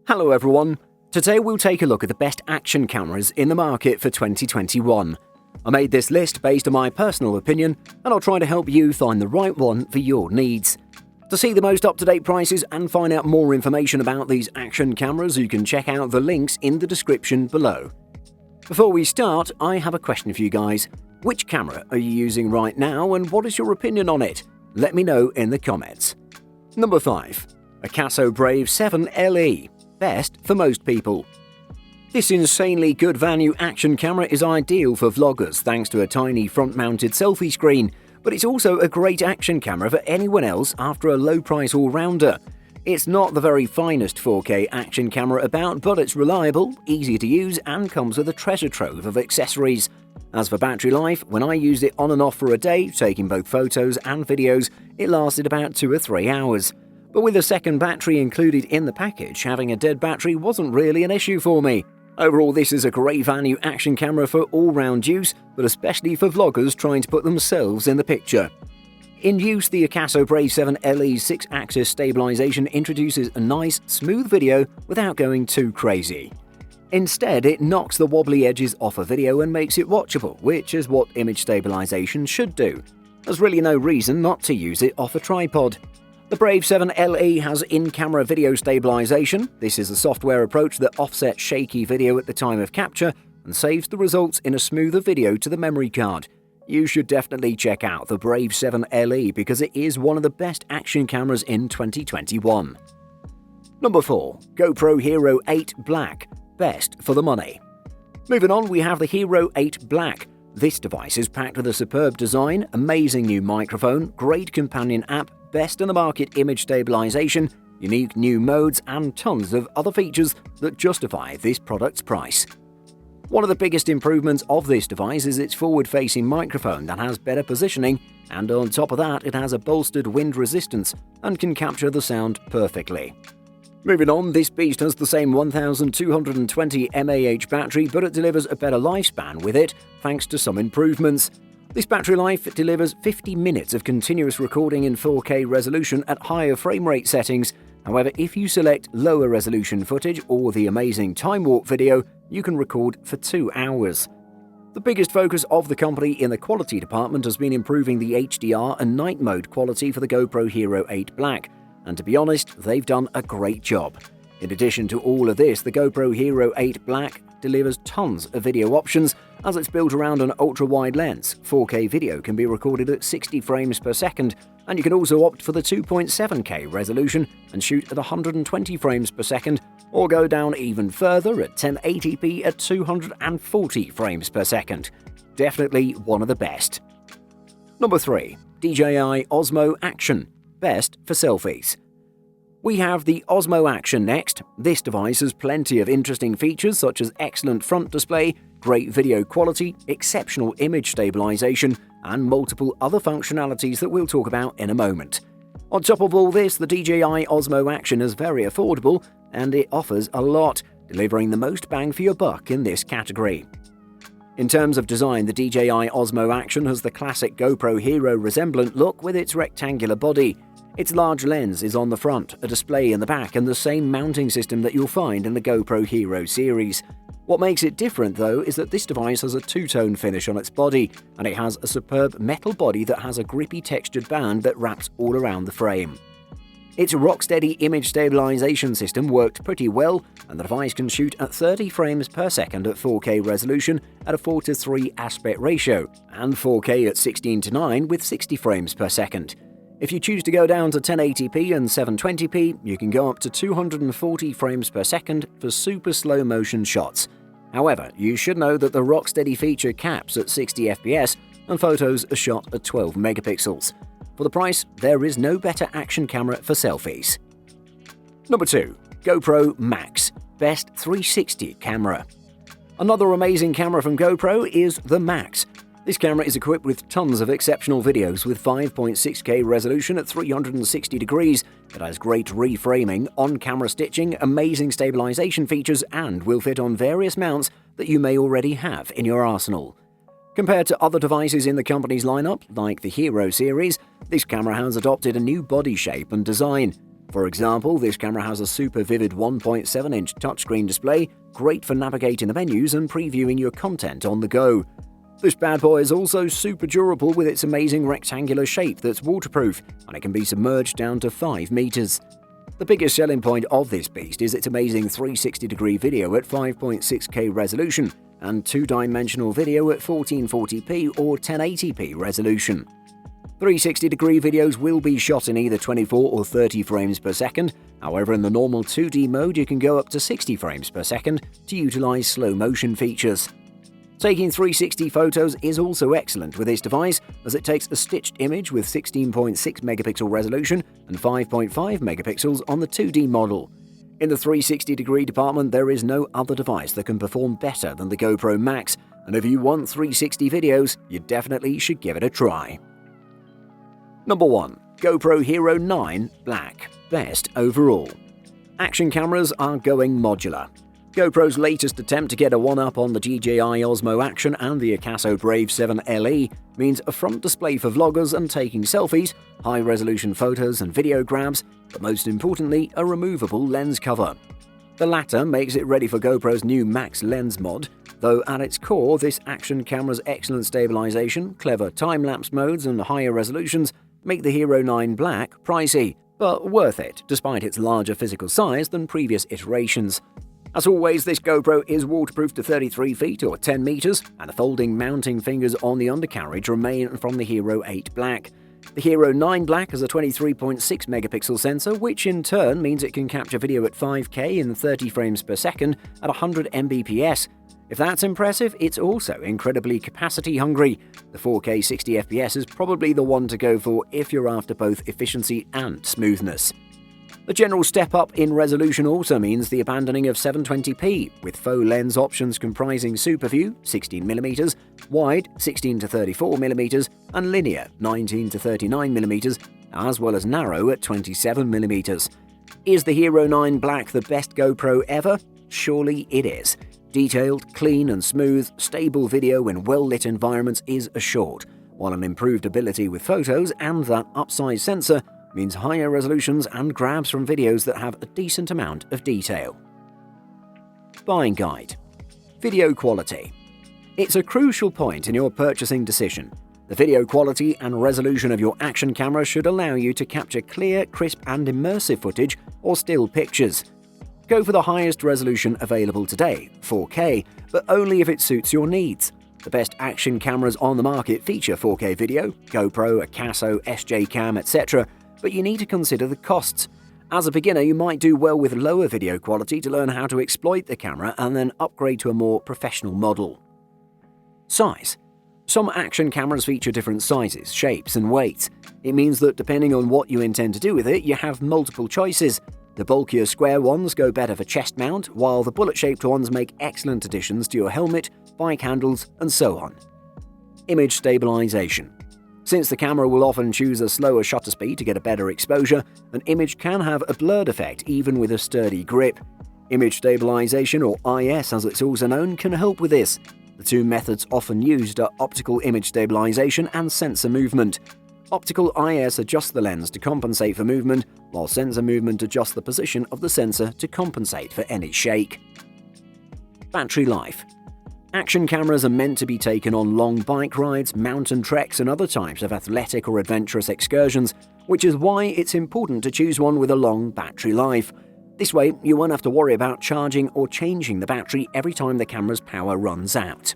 Hello everyone! Today we'll take a look at the best action cameras in the market for 2021. I made this list based on my personal opinion, and I'll try to help you find the right one for your needs. To see the most up-to-date prices and find out more information about these action cameras, you can check out the links in the description below. Before we start, I have a question for you guys. Which camera are you using right now and what is your opinion on it? Let me know in the comments. Number 5. A Caso Brave 7 LE. Best for most people. This insanely good value action camera is ideal for vloggers thanks to a tiny front-mounted selfie screen, but it's also a great action camera for anyone else after a low-price all-rounder. It's not the very finest 4K action camera about, but it's reliable, easy to use, and comes with a treasure trove of accessories. As for battery life, when I used it on and off for a day, taking both photos and videos, it lasted about 2 or 3 hours. But with a second battery included in the package, having a dead battery wasn't really an issue for me. Overall, this is a great value action camera for all-round use, but especially for vloggers trying to put themselves in the picture. In use, the Caso Brave 7 LE's 6-axis stabilization introduces a nice, smooth video without going too crazy. Instead, it knocks the wobbly edges off a video and makes it watchable, which is what image stabilization should do. There's really no reason not to use it off a tripod. The Brave 7 LE has in-camera video stabilization. This is a software approach that offsets shaky video at the time of capture and saves the results in a smoother video to the memory card. You should definitely check out the Brave 7 LE because it is one of the best action cameras in 2021. Number 4. GoPro Hero 8 Black. Best for the money. Moving on, we have the Hero 8 Black. This device is packed with a superb design, amazing new microphone, great companion app, best in the market image stabilization, unique new modes, and tons of other features that justify this product's price. One of the biggest improvements of this device is its forward-facing microphone that has better positioning, and on top of that, it has a bolstered wind resistance and can capture the sound perfectly. Moving on, this beast has the same 1220 mAh battery, but it delivers a better lifespan with it thanks to some improvements. This battery life delivers 50 minutes of continuous recording in 4K resolution at higher frame rate settings. However, if you select lower resolution footage or the amazing time warp video, you can record for 2 hours. The biggest focus of the company in the quality department has been improving the HDR and night mode quality for the GoPro Hero 8 Black. And to be honest, they've done a great job. In addition to all of this, the GoPro Hero 8 Black delivers tons of video options. As it's built around an ultra-wide lens, 4K video can be recorded at 60 frames per second, and you can also opt for the 2.7K resolution and shoot at 120 frames per second, or go down even further at 1080p at 240 frames per second. Definitely one of the best. Number 3. DJI Osmo Action. Best for selfies. We have the Osmo Action next. This device has plenty of interesting features such as excellent front display, great video quality, exceptional image stabilization, and multiple other functionalities that we'll talk about in a moment. On top of all this, the DJI Osmo Action is very affordable and it offers a lot, delivering the most bang for your buck in this category. In terms of design, the DJI Osmo Action has the classic GoPro Hero resemblant look with its rectangular body. Its large lens is on the front, a display in the back, and the same mounting system that you'll find in the GoPro Hero series. What makes it different, though, is that this device has a two-tone finish on its body, and it has a superb metal body that has a grippy textured band that wraps all around the frame. Its rock-steady image stabilization system worked pretty well, and the device can shoot at 30 frames per second at 4K resolution at a 4:3 aspect ratio, and 4K at 16:9 with 60 frames per second. If you choose to go down to 1080p and 720p, you can go up to 240 frames per second for super slow motion shots. However, you should know that the rock-steady feature caps at 60 FPS and photos are shot at 12 megapixels. For the price, there is no better action camera for selfies. Number 2. GoPro Max. Best 360 camera. Another amazing camera from GoPro is the Max. This camera is equipped with tons of exceptional videos with 5.6K resolution at 360 degrees. It has great reframing, on-camera stitching, amazing stabilization features, and will fit on various mounts that you may already have in your arsenal. Compared to other devices in the company's lineup, like the Hero series, this camera has adopted a new body shape and design. For example, this camera has a super vivid 1.7-inch touchscreen display, great for navigating the menus and previewing your content on the go. This bad boy is also super durable with its amazing rectangular shape that's waterproof, and it can be submerged down to 5 meters. The biggest selling point of this beast is its amazing 360-degree video at 5.6K resolution and 2-dimensional video at 1440p or 1080p resolution. 360-degree videos will be shot in either 24 or 30 frames per second, however in the normal 2D mode you can go up to 60 frames per second to utilize slow motion features. Taking 360 photos is also excellent with this device, as it takes a stitched image with 16.6 megapixel resolution and 5.5 megapixels on the 2D model. In the 360-degree department, there is no other device that can perform better than the GoPro Max, and if you want 360 videos, you definitely should give it a try. Number 1. GoPro Hero 9 Black. Best overall. Action cameras are going modular. GoPro's latest attempt to get a one-up on the DJI Osmo Action and the Akaso Brave 7 LE means a front display for vloggers and taking selfies, high-resolution photos and video grabs, but most importantly, a removable lens cover. The latter makes it ready for GoPro's new Max Lens mod, though at its core, this action camera's excellent stabilization, clever time-lapse modes and higher resolutions make the Hero 9 Black pricey, but worth it despite its larger physical size than previous iterations. As always, this GoPro is waterproof to 33 feet or 10 meters, and the folding mounting fingers on the undercarriage remain from the Hero 8 Black. The Hero 9 Black has a 23.6 megapixel sensor, which in turn means it can capture video at 5K in 30 frames per second at 100 Mbps. If that's impressive, it's also incredibly capacity hungry. The 4K 60 FPS is probably the one to go for if you're after both efficiency and smoothness. The general step up in resolution also means the abandoning of 720p, with faux lens options comprising Superview 16mm, wide 16 to 34mm, and linear 19 to 39mm, as well as narrow at 27mm. Is the Hero 9 Black the best GoPro ever? Surely it is. Detailed, clean and smooth, stable video in well-lit environments is assured, while an improved ability with photos and that upsize sensor means higher resolutions and grabs from videos that have a decent amount of detail. Buying guide. Video quality. It's a crucial point in your purchasing decision. The video quality and resolution of your action camera should allow you to capture clear, crisp and immersive footage or still pictures. Go for the highest resolution available today, 4K, but only if it suits your needs. The best action cameras on the market feature 4K video, GoPro, Akaso, SJ Cam, etc., but you need to consider the costs. As a beginner, you might do well with lower video quality to learn how to exploit the camera and then upgrade to a more professional model. Size. Some action cameras feature different sizes, shapes and weights. It means that depending on what you intend to do with it, you have multiple choices. The bulkier square ones go better for chest mount, while the bullet-shaped ones make excellent additions to your helmet, bike handles, and so on. Image stabilization. Since the camera will often choose a slower shutter speed to get a better exposure, an image can have a blurred effect even with a sturdy grip. Image stabilization, or IS as it's also known, can help with this. The two methods often used are optical image stabilization and sensor movement. Optical IS adjusts the lens to compensate for movement, while sensor movement adjusts the position of the sensor to compensate for any shake. Battery life. Action cameras are meant to be taken on long bike rides, mountain treks and other types of athletic or adventurous excursions, which is why it's important to choose one with a long battery life. This way, you won't have to worry about charging or changing the battery every time the camera's power runs out.